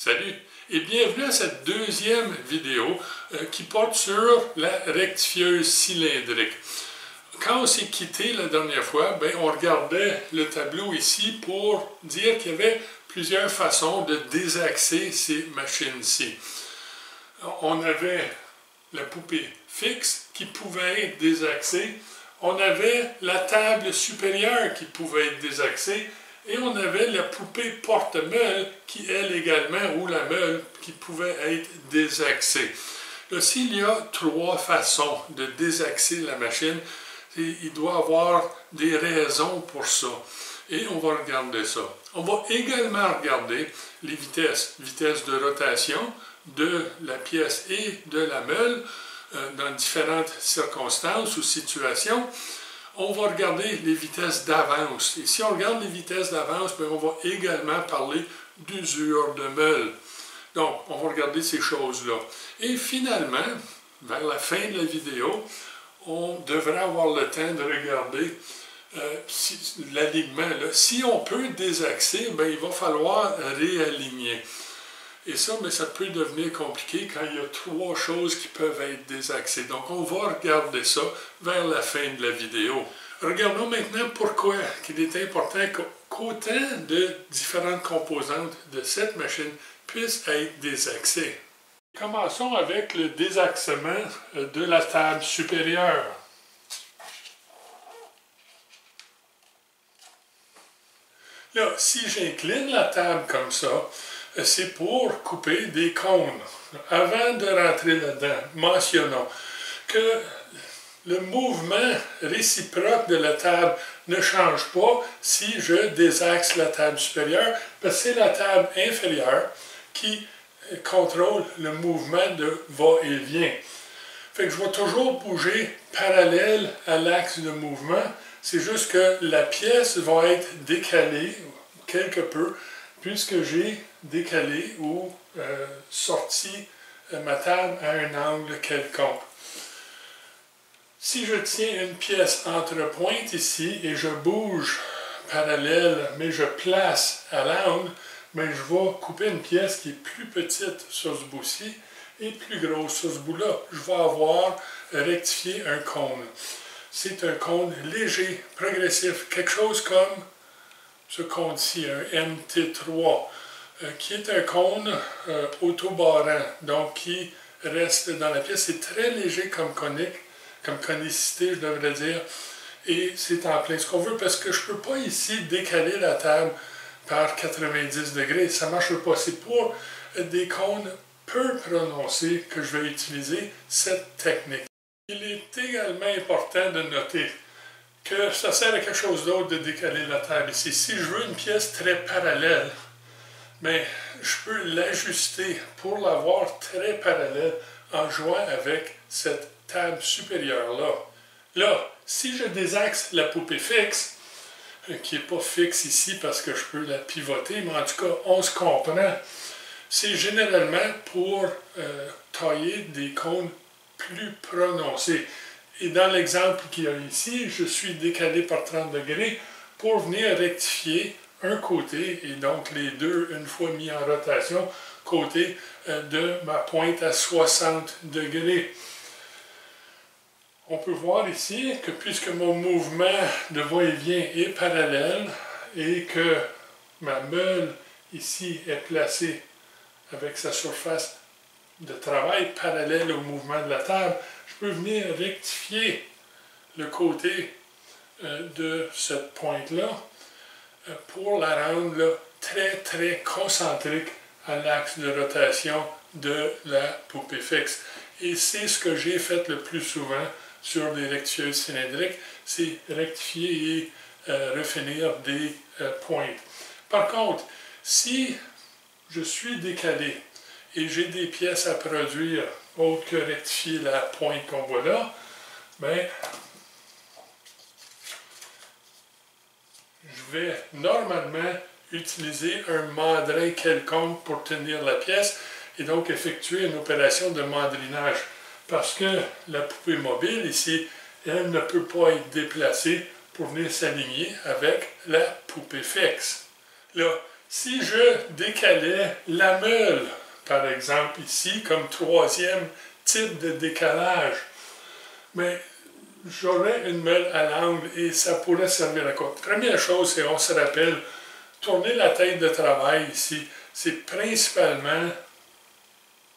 Salut et bienvenue à cette deuxième vidéo qui porte sur la rectifieuse cylindrique. Quand on s'est quitté la dernière fois, on regardait le tableau ici pour dire qu'il y avait plusieurs façons de désaxer ces machines-ci. On avait la poupée fixe qui pouvait être désaxée, on avait la table supérieure qui pouvait être désaxée, et on avait la poupée porte-meule qui, elle également, ou la meule, qui pouvait être désaxée. Là, s'il y a trois façons de désaxer la machine, il doit y avoir des raisons pour ça. Et on va regarder ça. On va également regarder les vitesses. Vitesse de rotation de la pièce et de la meule dans différentes circonstances ou situations. On va regarder les vitesses d'avance. Et si on regarde les vitesses d'avance, on va également parler d'usure de meule. Donc, on va regarder ces choses-là. Et finalement, vers la fin de la vidéo, on devrait avoir le temps de regarder l'alignement. Si on peut désaxer, il va falloir réaligner. Et ça, ça peut devenir compliqué quand il y a trois choses qui peuvent être désaxées. Donc, on va regarder ça vers la fin de la vidéo. Regardons maintenant pourquoi il est important qu'autant de différentes composantes de cette machine puissent être désaxées. Commençons avec le désaxement de la table supérieure. Là, si j'incline la table comme ça, c'est pour couper des cônes. Avant de rentrer là-dedans, mentionnons que le mouvement réciproque de la table ne change pas si je désaxe la table supérieure, parce que c'est la table inférieure qui contrôle le mouvement de va-et-vient. Fait que je vais toujours bouger parallèle à l'axe de mouvement, c'est juste que la pièce va être décalée quelque peu, puisque j'ai décalé ou sorti ma table à un angle quelconque. Si je tiens une pièce entre pointes ici et je bouge parallèle, mais je place à l'angle, je vais couper une pièce qui est plus petite sur ce bout-ci et plus grosse sur ce bout-là. Je vais avoir rectifié un cône. C'est un cône léger, progressif, quelque chose comme ce cône-ci, un MT3, qui est un cône autobarrant, donc qui reste dans la pièce. C'est très léger comme conique, comme conicité, je devrais dire, et c'est en plein ce qu'on veut, parce que je ne peux pas ici décaler la table par 90 degrés, ça ne marche pas. C'est pour des cônes peu prononcés que je vais utiliser cette technique. Il est également important de noter que ça sert à quelque chose d'autre de décaler la table ici. Si je veux une pièce très parallèle, je peux l'ajuster pour l'avoir très parallèle en jouant avec cette table supérieure-là. Là, si je désaxe la poupée fixe, qui n'est pas fixe ici parce que je peux la pivoter, mais en tout cas, on se comprend, c'est généralement pour tailler des cônes plus prononcés. Et dans l'exemple qu'il y a ici, je suis décalé par 30 degrés pour venir rectifier un côté, et donc les deux, une fois mis en rotation, côté de ma pointe à 60 degrés. On peut voir ici que puisque mon mouvement de va-et-vient est parallèle et que ma meule ici est placée avec sa surface de travail parallèle au mouvement de la table, je peux venir rectifier le côté de cette pointe-là pour la rendre très très concentrique à l'axe de rotation de la poupée fixe. Et c'est ce que j'ai fait le plus souvent sur des rectifieuses cylindriques, c'est rectifier et refinir des pointes. Par contre, si je suis décalé et j'ai des pièces à produire autres que rectifier la pointe qu'on voit là, je vais normalement utiliser un mandrin quelconque pour tenir la pièce et donc effectuer une opération de mandrinage. Parce que la poupée mobile ici, elle ne peut pas être déplacée pour venir s'aligner avec la poupée fixe. Là, Si je décalais la meule, par exemple ici, comme troisième type de décalage, mais j'aurais une meule à l'angle et ça pourrait servir à quoi? Première chose, c'est on se rappelle, tourner la tête de travail ici, c'est principalement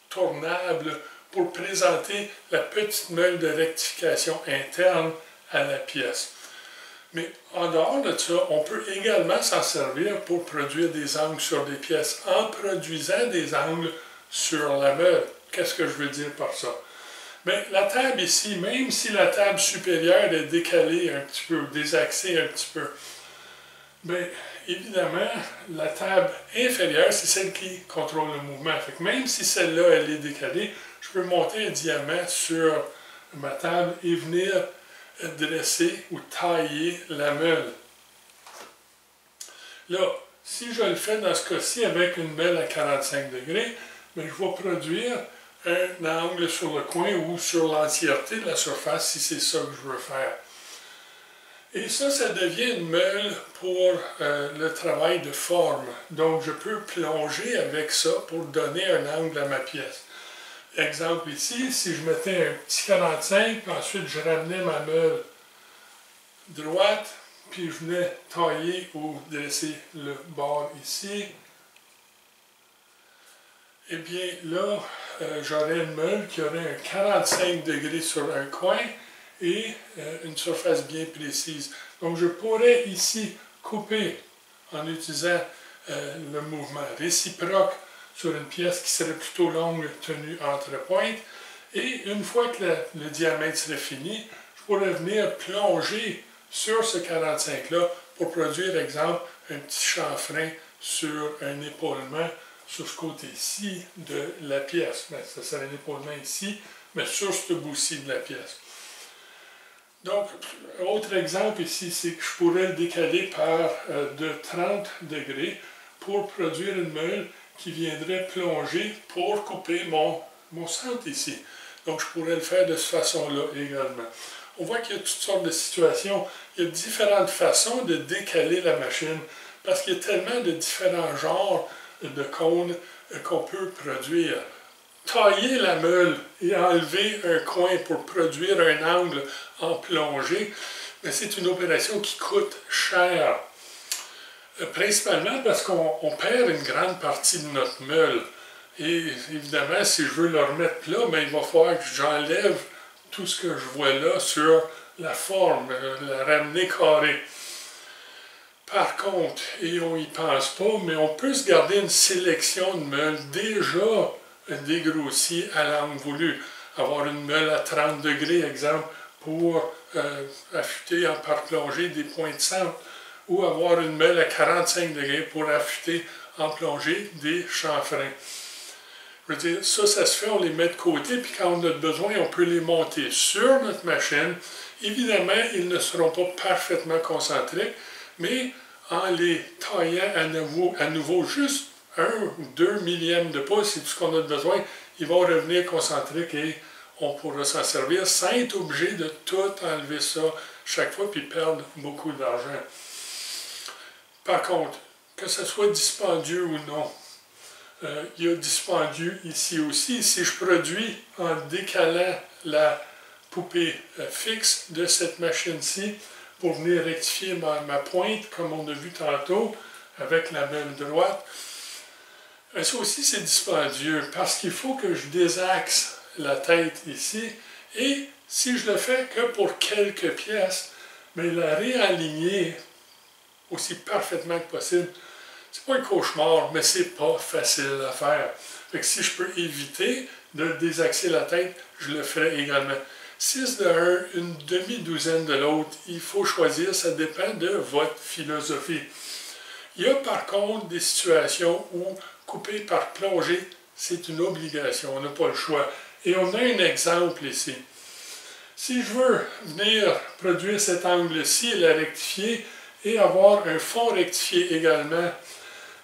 tournable pour présenter la petite meule de rectification interne à la pièce. Mais en dehors de ça, on peut également s'en servir pour produire des angles sur des pièces en produisant des angles sur la meule. Qu'est-ce que je veux dire par ça? Bien, la table ici, même si la table supérieure est décalée un petit peu, désaxée un petit peu, bien, évidemment, la table inférieure, c'est celle qui contrôle le mouvement. Fait que même si celle-là, elle est décalée, je peux monter un diamant sur ma table et venir dresser ou tailler la meule. Là, si je le fais dans ce cas-ci avec une meule à 45 degrés, bien, je vais produire un angle sur le coin ou sur l'entièreté de la surface si c'est ça que je veux faire. Et ça devient une meule pour le travail de forme. Donc, je peux plonger avec ça pour donner un angle à ma pièce. Exemple ici, si je mettais un petit 45, puis ensuite je ramenais ma meule droite, puis je venais tailler ou dresser le bord ici, eh bien là, j'aurais une meule qui aurait un 45 degrés sur un coin et une surface bien précise. Donc je pourrais ici couper en utilisant le mouvement réciproque sur une pièce qui serait plutôt longue tenue entre pointes. Et une fois que le diamètre serait fini, je pourrais venir plonger sur ce 45-là pour produire, exemple, un petit chanfrein sur un épaulement sur ce côté-ci de la pièce. Bien, ça serait un épaulement ici, mais sur ce bout-ci de la pièce. Donc, autre exemple ici, c'est que je pourrais le décaler par de 30 degrés pour produire une meule qui viendrait plonger pour couper mon centre ici. Donc, je pourrais le faire de cette façon-là également. On voit qu'il y a toutes sortes de situations. Il y a différentes façons de décaler la machine parce qu'il y a tellement de différents genres de cônes qu'on peut produire. Tailler la meule et enlever un coin pour produire un angle en plongée, c'est une opération qui coûte cher. Principalement parce qu'on perd une grande partie de notre meule. Et évidemment, si je veux le remettre là, il va falloir que j'enlève tout ce que je vois là sur la forme, la ramener carrée. Par contre, et on n'y pense pas, mais on peut se garder une sélection de meules déjà dégrossie à l'angle voulu. Avoir une meule à 30 degrés, exemple, pour affûter par plongée des points de centre. Ou avoir une meule à 45 degrés pour affûter en plongée des chanfreins. Je veux dire, ça se fait, on les met de côté, puis quand on a besoin, on peut les monter sur notre machine. Évidemment, ils ne seront pas parfaitement concentriques, mais en les taillant à nouveau juste 1 ou 2 millièmes de pouce, c'est tout ce qu'on a besoin, ils vont revenir concentriques et on pourra s'en servir sans être obligé de tout enlever ça chaque fois, puis perdre beaucoup d'argent. Par contre, que ce soit dispendieux ou non, il y a dispendieux ici aussi. Si je produis en décalant la poupée fixe de cette machine-ci pour venir rectifier ma pointe, comme on a vu tantôt, avec la meule droite, ça aussi c'est dispendieux parce qu'il faut que je désaxe la tête ici et si je le fais que pour quelques pièces, mais la réaligner aussi parfaitement que possible, c'est pas un cauchemar, mais c'est pas facile à faire. Fait que si je peux éviter de désaxer la tête, je le ferai également. 6 de un, une demi-douzaine de l'autre, il faut choisir, ça dépend de votre philosophie. Il y a par contre des situations où couper par plongée, c'est une obligation, on n'a pas le choix. Et on a un exemple ici. Si je veux venir produire cet angle-ci et la rectifier, et avoir un fond rectifié également,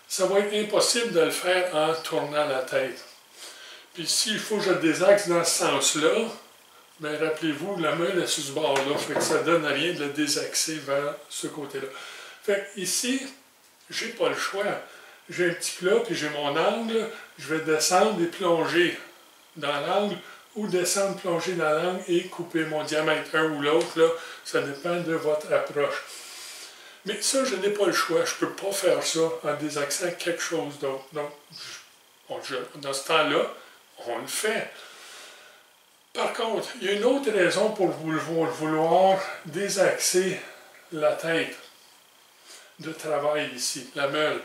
ça va être impossible de le faire en tournant la tête. Puis s'il faut que je désaxe dans ce sens-là, bien rappelez-vous, la meule est sur ce bord-là, fait que ça ne donne rien de le désaxer vers ce côté-là. Fait que ici, j'ai pas le choix. j'ai un petit plat, puis j'ai mon angle, je vais descendre et plonger dans l'angle, ou descendre, plonger dans l'angle et couper mon diamètre, un ou l'autre, là, ça dépend de votre approche. Mais ça, je n'ai pas le choix, je ne peux pas faire ça en désaxant quelque chose d'autre. Donc, dans ce temps-là, on le fait. Par contre, il y a une autre raison pour vouloir désaxer la tête de travail ici, la meule.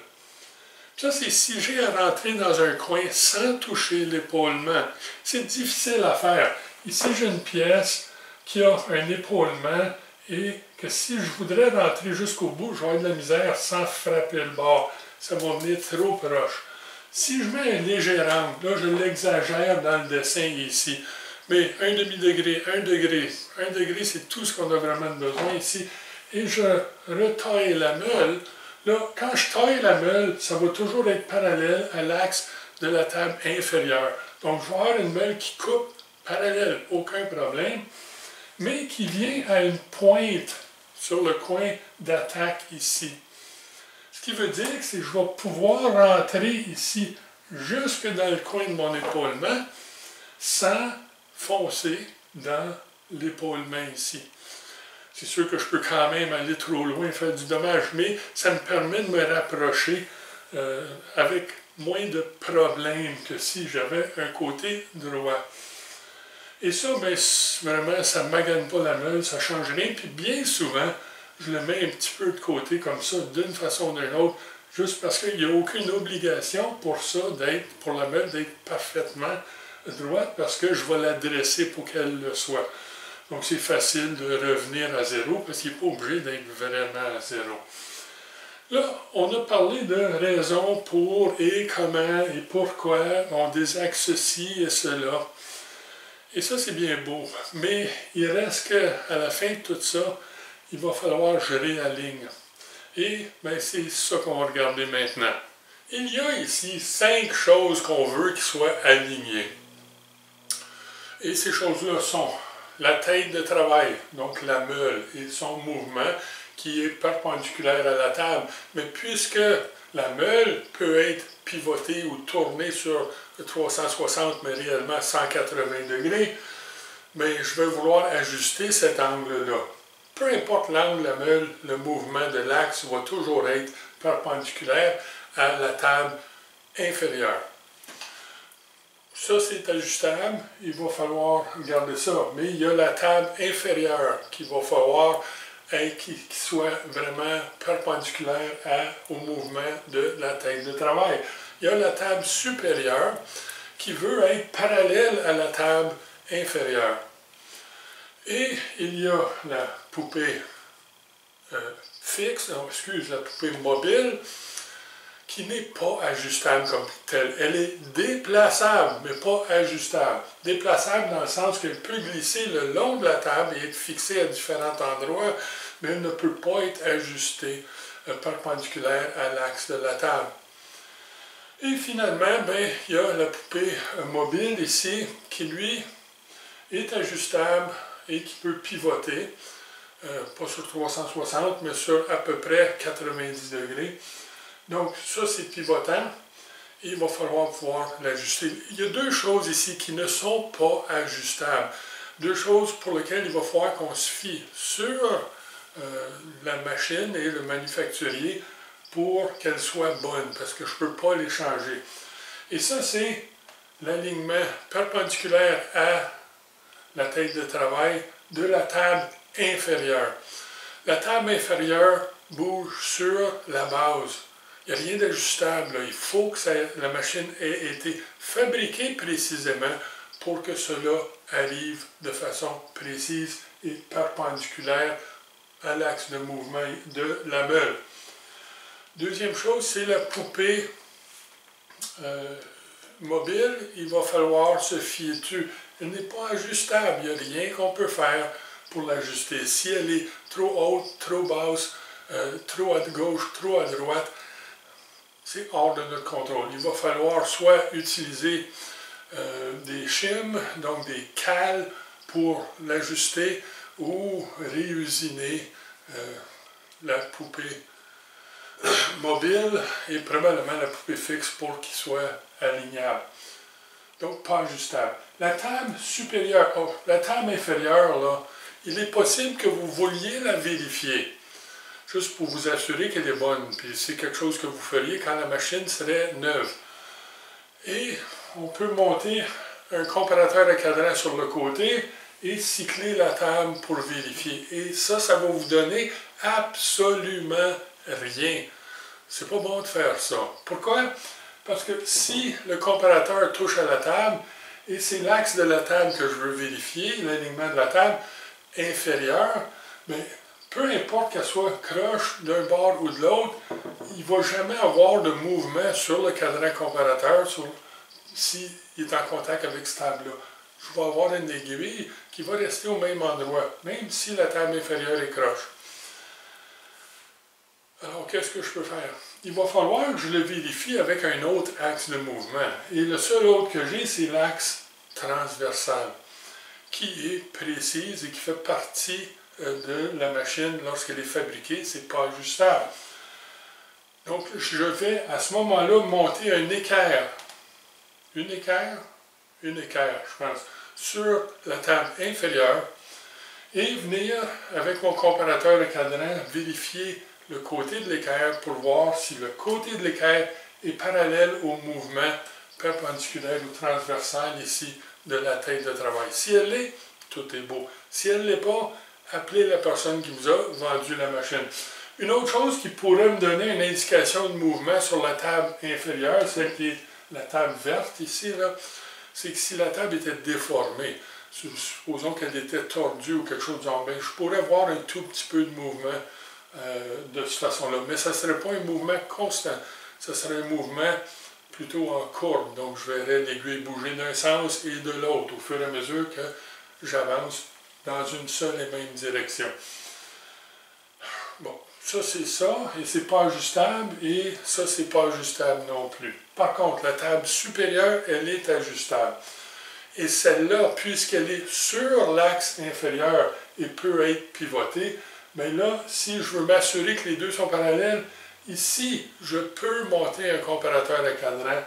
Ça, c'est si j'ai à rentrer dans un coin sans toucher l'épaulement. C'est difficile à faire. Ici, j'ai une pièce qui a un épaulement et que si je voudrais rentrer jusqu'au bout, je vais avoir de la misère sans frapper le bord. Ça va venir trop proche. Si je mets un léger angle, là, je l'exagère dans le dessin ici. Mais un demi-degré, 1 degré, c'est tout ce qu'on a vraiment besoin ici. Et je retaille la meule. Là, quand je taille la meule, ça va toujours être parallèle à l'axe de la table inférieure. Donc, je vais avoir une meule qui coupe parallèle, aucun problème, mais qui vient à une pointe sur le coin d'attaque ici. Ce qui veut dire que je vais pouvoir rentrer ici jusque dans le coin de mon épaulement sans foncer dans l'épaulement ici. C'est sûr que je peux quand même aller trop loin et faire du dommage, mais ça me permet de me rapprocher avec moins de problèmes que si j'avais un côté droit. Et ça, ben, vraiment, ça ne magane pas la meule, ça ne change rien. Puis bien souvent, je le mets un petit peu de côté comme ça, d'une façon ou d'une autre, juste parce qu'il n'y a aucune obligation pour ça, pour la meule, d'être parfaitement droite, parce que je vais la dresser pour qu'elle le soit. Donc c'est facile de revenir à zéro, parce qu'il n'est pas obligé d'être vraiment à zéro. Là, on a parlé de raisons pour et comment et pourquoi on désaxe ceci et cela. Et ça, c'est bien beau. Mais il reste qu'à la fin de tout ça, il va falloir que je réaligne. Et ben, c'est ça qu'on va regarder maintenant. Il y a ici 5 choses qu'on veut qui soient alignées. Et ces choses-là sont la tête de travail, donc la meule et son mouvement qui est perpendiculaire à la table. Mais puisque la meule peut être pivotée ou tournée sur 360, mais réellement 180 degrés, mais je vais vouloir ajuster cet angle-là. Peu importe l'angle de la meule, le mouvement de l'axe va toujours être perpendiculaire à la table inférieure. Ça, c'est ajustable, il va falloir garder ça. Mais il y a la table inférieure qu'il va falloir qui soit vraiment perpendiculaire au mouvement de la tête de travail. Il y a la table supérieure qui veut être parallèle à la table inférieure. Et il y a la poupée fixe, la poupée mobile, qui n'est pas ajustable comme telle. Elle est déplaçable, mais pas ajustable. Déplaçable dans le sens qu'elle peut glisser le long de la table et être fixée à différents endroits, mais elle ne peut pas être ajustée perpendiculaire à l'axe de la table. Et finalement, ben, il y a la poupée mobile ici, qui lui est ajustable et qui peut pivoter, pas sur 360, mais sur à peu près 90 degrés. Donc, ça, c'est pivotant et il va falloir pouvoir l'ajuster. Il y a 2 choses ici qui ne sont pas ajustables. 2 choses pour lesquelles il va falloir qu'on se fie sur la machine et le manufacturier pour qu'elles soient bonnes, parce que je ne peux pas les changer. Et ça, c'est l'alignement perpendiculaire à la tête de travail de la table inférieure. La table inférieure bouge sur la base. Il n'y a rien d'ajustable. Il faut que la machine ait été fabriquée précisément pour que cela arrive de façon précise et perpendiculaire à l'axe de mouvement de la meule. Deuxième chose, c'est la poupée mobile. Il va falloir se fier dessus. Elle n'est pas ajustable. Il n'y a rien qu'on peut faire pour l'ajuster. Si elle est trop haute, trop basse, trop à gauche, trop à droite, c'est hors de notre contrôle. Il va falloir soit utiliser des shims, donc des cales pour l'ajuster, ou réusiner la poupée mobile et probablement la poupée fixe pour qu'il soit alignable. Donc, pas ajustable. La table supérieure, la table inférieure, là, il est possible que vous vouliez la vérifier, juste pour vous assurer qu'elle est bonne. Puis c'est quelque chose que vous feriez quand la machine serait neuve. Et on peut monter un comparateur de cadran sur le côté et cycler la table pour vérifier. Et ça va vous donner absolument rien. C'est pas bon de faire ça. Pourquoi? Parce que si le comparateur touche à la table, et c'est l'axe de la table que je veux vérifier, l'alignement de la table inférieur, mais peu importe qu'elle soit croche d'un bord ou de l'autre, il ne va jamais avoir de mouvement sur le cadran comparateur s'il est en contact avec cette table-là. Je vais avoir une aiguille qui va rester au même endroit, même si la table inférieure est croche. Alors, qu'est-ce que je peux faire? Il va falloir que je le vérifie avec un autre axe de mouvement. Et le seul autre que j'ai, c'est l'axe transversal, qui est précise et qui fait partie de la machine lorsqu'elle est fabriquée. C'est pas ajustable. Donc, je vais à ce moment-là monter un équerre. Une équerre, je pense, sur la table inférieure et venir, avec mon comparateur de cadran, vérifier le côté de l'équerre pour voir si le côté de l'équerre est parallèle au mouvement perpendiculaire ou transversal ici de la tête de travail. Si elle l'est, tout est beau. Si elle ne l'est pas, appelez la personne qui vous a vendu la machine. Une autre chose qui pourrait me donner une indication de mouvement sur la table inférieure, celle qui est la table verte ici, c'est que si la table était déformée, supposons qu'elle était tordue ou quelque chose de genre, je pourrais voir un tout petit peu de mouvement de cette façon-là. Mais ça ne serait pas un mouvement constant. Ce serait un mouvement plutôt en courbe. Donc, je verrais l'aiguille bouger d'un sens et de l'autre au fur et à mesure que j'avance dans une seule et même direction. Bon, ça c'est ça, et c'est pas ajustable, et ça c'est pas ajustable non plus. Par contre, la table supérieure, elle est ajustable. Et celle-là, puisqu'elle est sur l'axe inférieur et peut être pivotée, mais là, si je veux m'assurer que les deux sont parallèles, ici, je peux monter un comparateur de cadran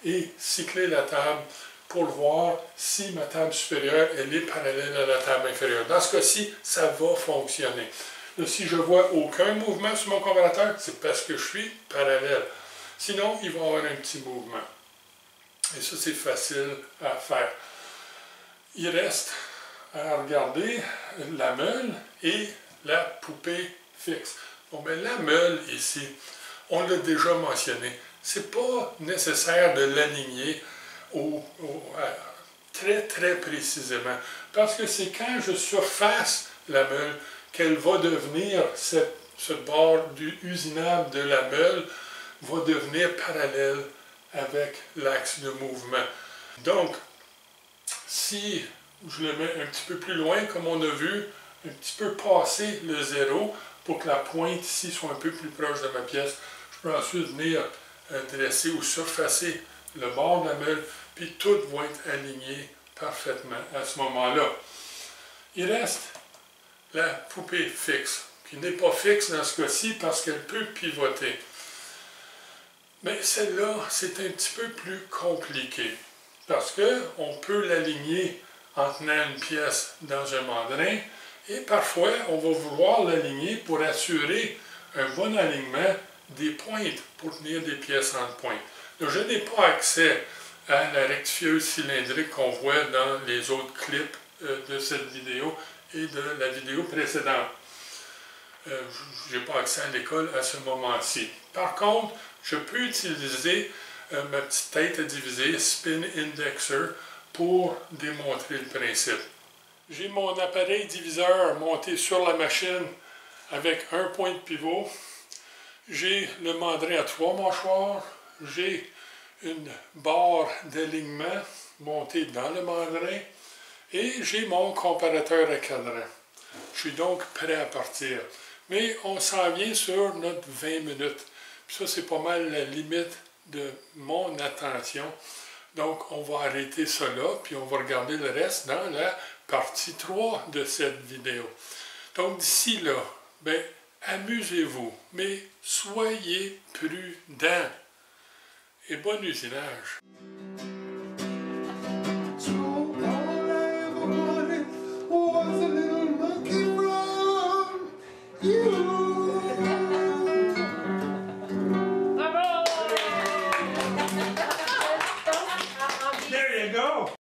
et cycler la table pour voir si ma table supérieure, elle est parallèle à la table inférieure. Dans ce cas-ci, ça va fonctionner. Là, si je ne vois aucun mouvement sur mon comparateur, c'est parce que je suis parallèle. Sinon, il va y avoir un petit mouvement. Et ça, c'est facile à faire. Il reste à regarder la meule et la poupée fixe. Bon, bien, la meule ici, on l'a déjà mentionné. Ce n'est pas nécessaire de l'aligner très, très précisément. Parce que c'est quand je surface la meule qu'elle va devenir, ce bord du usinable de la meule va devenir parallèle avec l'axe de mouvement. Donc, si je le mets un petit peu plus loin, comme on a vu, un petit peu passer le zéro pour que la pointe ici soit un peu plus proche de ma pièce, je peux ensuite venir dresser ou surfacer le bord de la meule, puis tout va être aligné parfaitement à ce moment-là. Il reste la poupée fixe, qui n'est pas fixe dans ce cas-ci parce qu'elle peut pivoter. Mais celle-là, c'est un petit peu plus compliqué, parce qu'on peut l'aligner en tenant une pièce dans un mandrin, et parfois, on va vouloir l'aligner pour assurer un bon alignement des pointes, pour tenir des pièces en pointe. Donc, je n'ai pas accès à la rectifieuse cylindrique qu'on voit dans les autres clips de cette vidéo et de la vidéo précédente. Je n'ai pas accès à l'école à ce moment-ci. Par contre, je peux utiliser ma petite tête à diviser, Spin Indexer, pour démontrer le principe. J'ai mon appareil diviseur monté sur la machine avec un point de pivot. J'ai le mandrin à 3 mâchoires. J'ai une barre d'alignement montée dans le mandrin. Et j'ai mon comparateur à cadran. Je suis donc prêt à partir. Mais on s'en vient sur notre 20 minutes. Puis ça, c'est pas mal la limite de mon attention. Donc, on va arrêter ça là, puis on va regarder le reste dans la partie 3 de cette vidéo. Donc, d'ici là, ben, amusez-vous, mais soyez prudents. Et bon usinage. So all I ever wanted was a little monkey from you. Bravo! There you go.